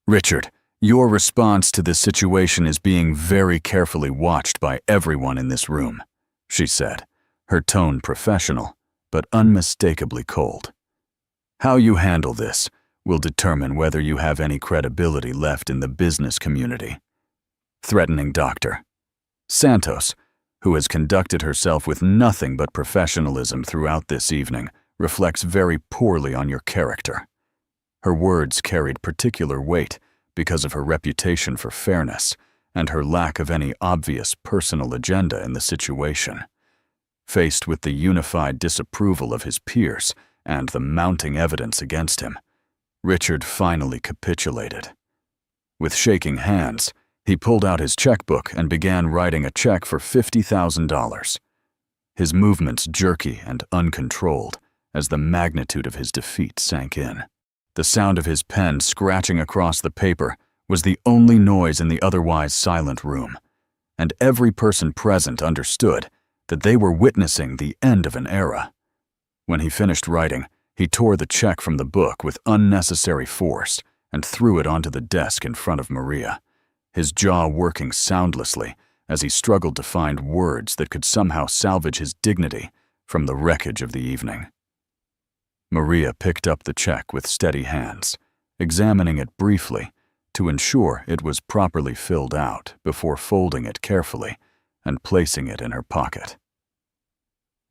"Richard, your response to this situation is being very carefully watched by everyone in this room," she said, her tone professional, but unmistakably cold. "How you handle this will determine whether you have any credibility left in the business community." Threatening Doctor. Santos, who has conducted herself with nothing but professionalism throughout this evening, reflects very poorly on your character. Her words carried particular weight because of her reputation for fairness and her lack of any obvious personal agenda in the situation. Faced with the unified disapproval of his peers and the mounting evidence against him, Richard finally capitulated. With shaking hands, he pulled out his checkbook and began writing a check for $50,000. His movements jerky and uncontrolled as the magnitude of his defeat sank in. The sound of his pen scratching across the paper was the only noise in the otherwise silent room, and every person present understood that they were witnessing the end of an era. When he finished writing, he tore the check from the book with unnecessary force and threw it onto the desk in front of Maria, his jaw working soundlessly as he struggled to find words that could somehow salvage his dignity from the wreckage of the evening. Maria picked up the check with steady hands, examining it briefly to ensure it was properly filled out before folding it carefully and placing it in her pocket.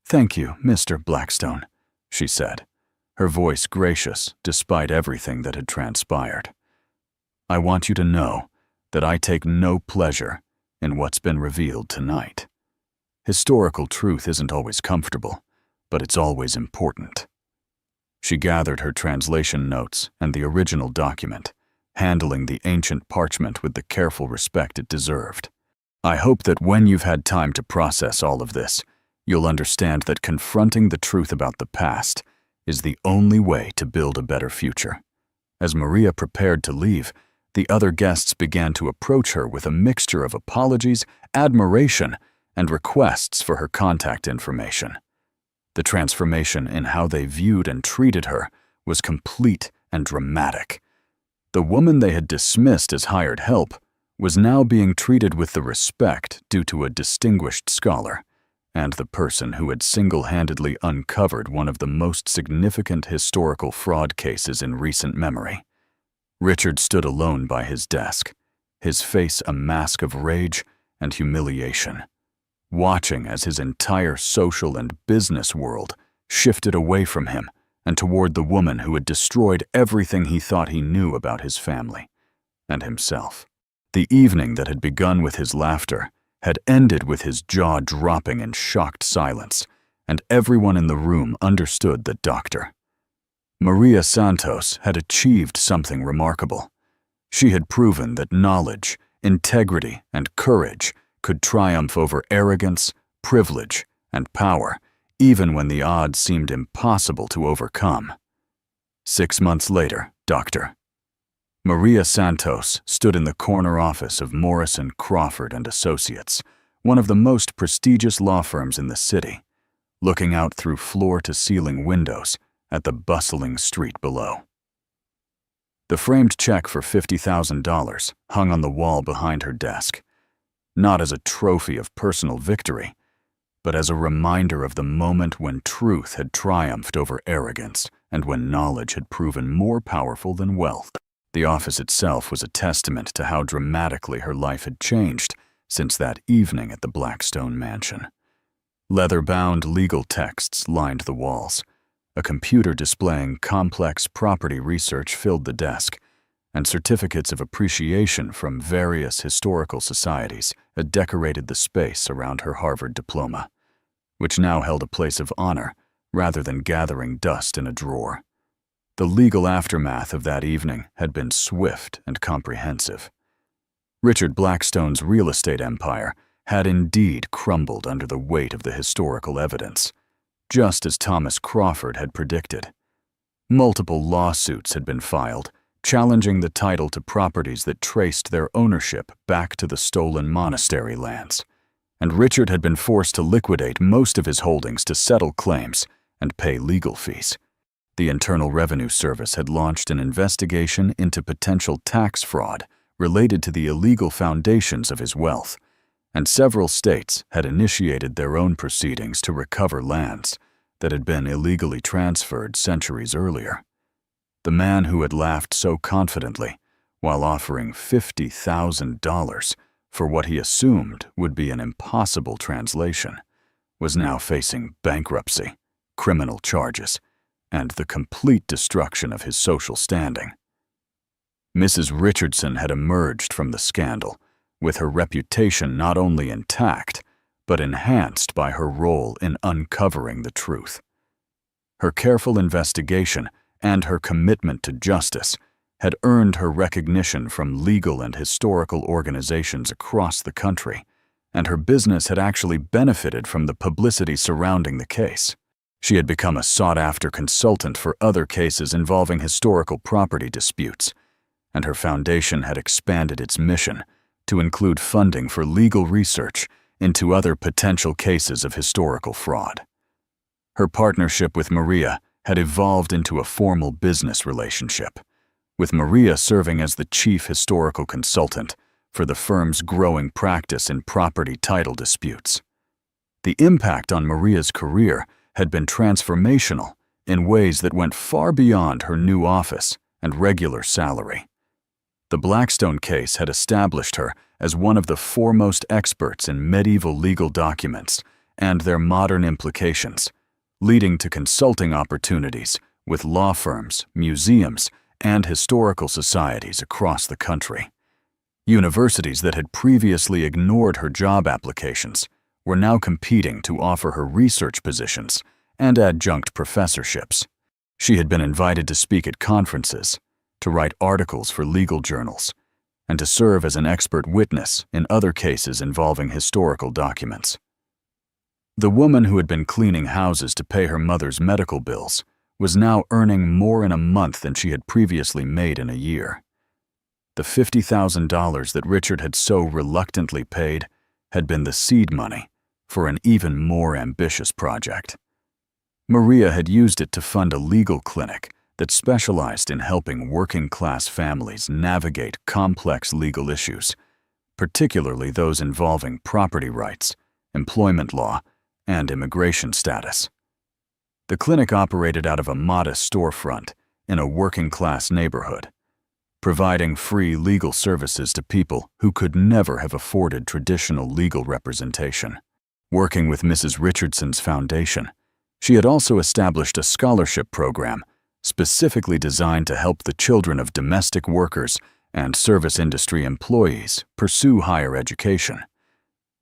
"Thank you, Mr. Blackstone," she said, her voice gracious despite everything that had transpired. "I want you to know that I take no pleasure in what's been revealed tonight. Historical truth isn't always comfortable, but it's always important." She gathered her translation notes and the original document, handling the ancient parchment with the careful respect it deserved. "I hope that when you've had time to process all of this, you'll understand that confronting the truth about the past is the only way to build a better future." As Maria prepared to leave, the other guests began to approach her with a mixture of apologies, admiration, and requests for her contact information. The transformation in how they viewed and treated her was complete and dramatic. The woman they had dismissed as hired help was now being treated with the respect due to a distinguished scholar and the person who had single-handedly uncovered one of the most significant historical fraud cases in recent memory. Richard stood alone by his desk, his face a mask of rage and humiliation, watching as his entire social and business world shifted away from him and toward the woman who had destroyed everything he thought he knew about his family and himself. The evening that had begun with his laughter had ended with his jaw dropping in shocked silence, and everyone in the room understood that Dr. Maria Santos had achieved something remarkable. She had proven that knowledge, integrity, and courage could triumph over arrogance, privilege, and power, even when the odds seemed impossible to overcome. 6 months later, Dr. Maria Santos stood in the corner office of Morrison, Crawford and Associates, one of the most prestigious law firms in the city, looking out through floor-to-ceiling windows at the bustling street below. The framed check for $50,000 hung on the wall behind her desk, not as a trophy of personal victory, but as a reminder of the moment when truth had triumphed over arrogance and when knowledge had proven more powerful than wealth. The office itself was a testament to how dramatically her life had changed since that evening at the Blackstone mansion. Leather-bound legal texts lined the walls. A computer displaying complex property research filled the desk, and certificates of appreciation from various historical societies had decorated the space around her Harvard diploma, which now held a place of honor rather than gathering dust in a drawer. The legal aftermath of that evening had been swift and comprehensive. Richard Blackstone's real estate empire had indeed crumbled under the weight of the historical evidence, just as Thomas Crawford had predicted. Multiple lawsuits had been filed, challenging the title to properties that traced their ownership back to the stolen monastery lands, and Richard had been forced to liquidate most of his holdings to settle claims and pay legal fees. The Internal Revenue Service had launched an investigation into potential tax fraud related to the illegal foundations of his wealth, and several states had initiated their own proceedings to recover lands that had been illegally transferred centuries earlier. The man who had laughed so confidently while offering $50,000 for what he assumed would be an impossible translation was now facing bankruptcy, criminal charges, and the complete destruction of his social standing. Mrs. Richardson had emerged from the scandal, with her reputation not only intact, but enhanced by her role in uncovering the truth. Her careful investigation and her commitment to justice had earned her recognition from legal and historical organizations across the country, and her business had actually benefited from the publicity surrounding the case. She had become a sought-after consultant for other cases involving historical property disputes, and her foundation had expanded its mission to include funding for legal research into other potential cases of historical fraud. Her partnership with Maria had evolved into a formal business relationship, with Maria serving as the chief historical consultant for the firm's growing practice in property title disputes. The impact on Maria's career had been transformational in ways that went far beyond her new office and regular salary. The Blackstone case had established her as one of the foremost experts in medieval legal documents and their modern implications, leading to consulting opportunities with law firms, museums, and historical societies across the country. Universities that had previously ignored her job applications were now competing to offer her research positions and adjunct professorships. She had been invited to speak at conferences, to write articles for legal journals, and to serve as an expert witness in other cases involving historical documents. The woman who had been cleaning houses to pay her mother's medical bills was now earning more in a month than she had previously made in a year. The $50,000 that Richard had so reluctantly paid had been the seed money for an even more ambitious project. Maria had used it to fund a legal clinic that specialized in helping working-class families navigate complex legal issues, particularly those involving property rights, employment law, and immigration status. The clinic operated out of a modest storefront in a working-class neighborhood, providing free legal services to people who could never have afforded traditional legal representation. Working with Mrs. Richardson's foundation, she had also established a scholarship program specifically designed to help the children of domestic workers and service industry employees pursue higher education.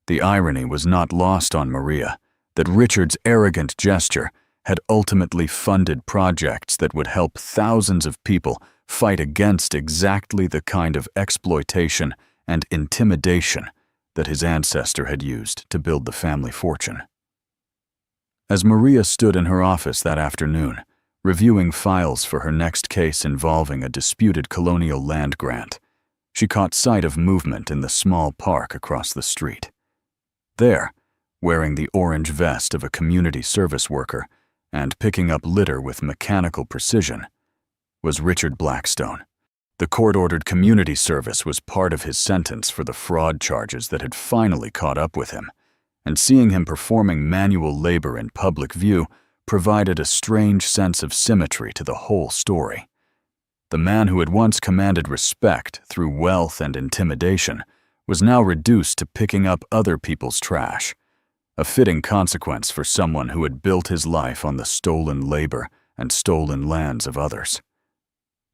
The irony was not lost on Maria that Richard's arrogant gesture had ultimately funded projects that would help thousands of people fight against exactly the kind of exploitation and intimidation that his ancestor had used to build the family fortune. As Maria stood in her office that afternoon, reviewing files for her next case involving a disputed colonial land grant, she caught sight of movement in the small park across the street. There, wearing the orange vest of a community service worker and picking up litter with mechanical precision, was Richard Blackstone. The court-ordered community service was part of his sentence for the fraud charges that had finally caught up with him, and seeing him performing manual labor in public view provided a strange sense of symmetry to the whole story. The man who had once commanded respect through wealth and intimidation was now reduced to picking up other people's trash, a fitting consequence for someone who had built his life on the stolen labor and stolen lands of others.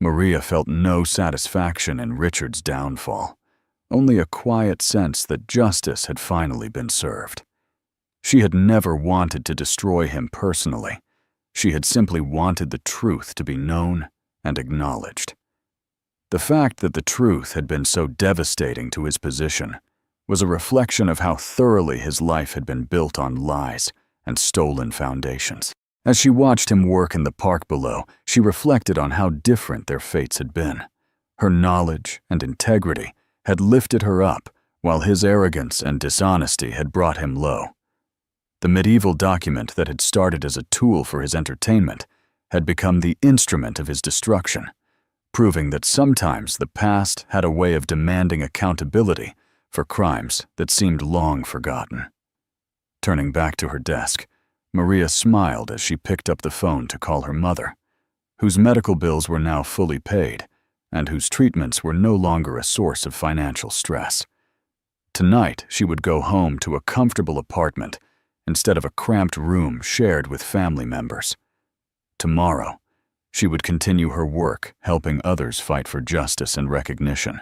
Maria felt no satisfaction in Richard's downfall, only a quiet sense that justice had finally been served. She had never wanted to destroy him personally. She had simply wanted the truth to be known and acknowledged. The fact that the truth had been so devastating to his position was a reflection of how thoroughly his life had been built on lies and stolen foundations. As she watched him work in the park below, she reflected on how different their fates had been. Her knowledge and integrity had lifted her up, while his arrogance and dishonesty had brought him low. The medieval document that had started as a tool for his entertainment had become the instrument of his destruction, proving that sometimes the past had a way of demanding accountability for crimes that seemed long forgotten. Turning back to her desk, Maria smiled as she picked up the phone to call her mother, whose medical bills were now fully paid and whose treatments were no longer a source of financial stress. Tonight, she would go home to a comfortable apartment instead of a cramped room shared with family members. Tomorrow, she would continue her work helping others fight for justice and recognition,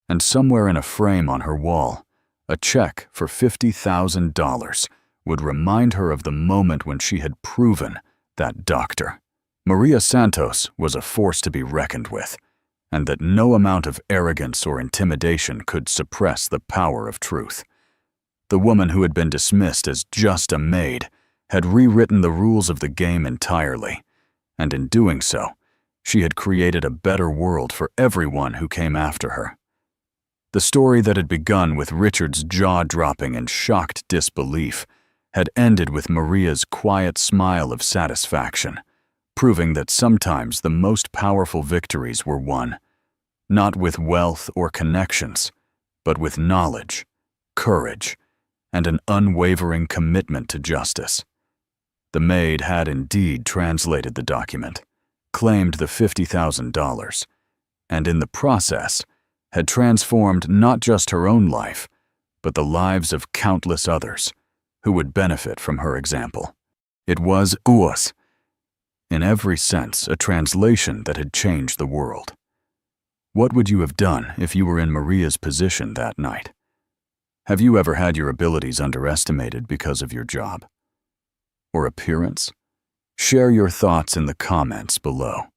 and somewhere in a frame on her wall, a check for $50,000 would remind her of the moment when she had proven that doctor. Maria Santos was a force to be reckoned with, and that no amount of arrogance or intimidation could suppress the power of truth. The woman who had been dismissed as just a maid had rewritten the rules of the game entirely, and in doing so, she had created a better world for everyone who came after her. The story that had begun with Richard's jaw-dropping and shocked disbelief had ended with Maria's quiet smile of satisfaction, proving that sometimes the most powerful victories were won, not with wealth or connections, but with knowledge, courage, and an unwavering commitment to justice. The maid had indeed translated the document, claimed the $50,000, and in the process had transformed not just her own life, but the lives of countless others who would benefit from her example. It was in every sense, a translation that had changed the world. What would you have done if you were in Maria's position that night? Have you ever had your abilities underestimated because of your job? Or appearance? Share your thoughts in the comments below.